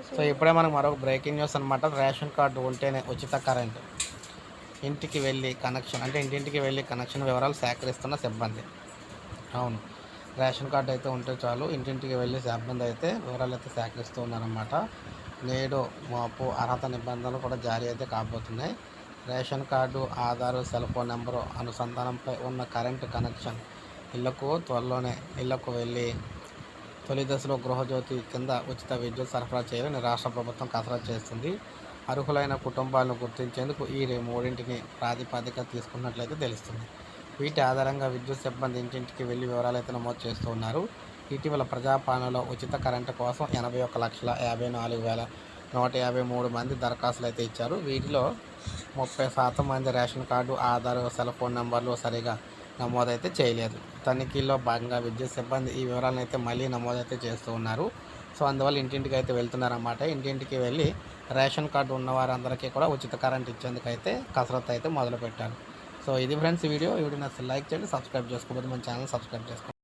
So ఇప్పుడే మనకు మరొక బ్రేకింగ్ న్యూస్ అనమాట. రేషన్ కార్డు ఉంటేనే ఉచిత కరెంట్. ఇంటికి వెళ్ళి కనెక్షన్ అంటే ఇంటింటికి వెళ్ళి కనెక్షన్ వివరాలు సేకరిస్తున్న సిబ్బంది. అవును, రేషన్ కార్డు అయితే ఉంటే చాలు ఇంటింటికి వెళ్ళి సిబ్బంది అయితే వివరాలు అయితే సేకరిస్తూ ఉన్నారన్నమాట. నేడు మాపు అర్హత నిబంధనలు కూడా జారీ అయితే కాబోతున్నాయి. Ration card, Aadhaar, cell phone number అనుసంధానంపై ఉన్న కరెంటు కనెక్షన్ త్వరలోనే ఇళ్లకు వెళ్ళి తొలి దశలో గృహజ్యోతి కింద ఉచిత విద్యుత్ సరఫరా చేయాలని రాష్ట్ర ప్రభుత్వం కసరత్తు చేస్తుంది. అర్హులైన కుటుంబాలను గుర్తించేందుకు ఈ మూడింటిని ప్రాతిపదిక తీసుకున్నట్లయితే తెలుస్తుంది. వీటి ఆధారంగా విద్యుత్ సిబ్బంది ఇంటింటికి వెళ్ళి వివరాలు అయితే నమోదు చేస్తూ ఉన్నారు. ఇటీవల ప్రజాపాలనలో ఉచిత కరెంటు కోసం 81,54,153 మంది దరఖాస్తులు అయితే ఇచ్చారు. వీటిలో 30% మంది ration card, Aadhaar, cell phone నెంబర్లు సరిగా నమోదైతే చేయలేదు. తనిఖీల్లో భాగంగా విద్యుత్ సిబ్బంది ఈ వివరాలను అయితే మళ్ళీ నమోదైతే చేస్తూ ఉన్నారు. సో అందువల్ల ఇంటింటికి అయితే వెళ్తున్నారన్నమాట. ఇంటింటికి వెళ్ళి రేషన్ కార్డు ఉన్న వారందరికీ కూడా ఉచిత కరెంట్ ఇచ్చేందుకైతే కసరత్తు అయితే మొదలుపెట్టారు. సో ఇది ఫ్రెండ్స్ వీడియో నచ్చితే లైక్ చేయండి, సబ్స్క్రైబ్ చేసుకోకపోతే మన ఛానల్ సబ్స్క్రైబ్ చేసుకోండి.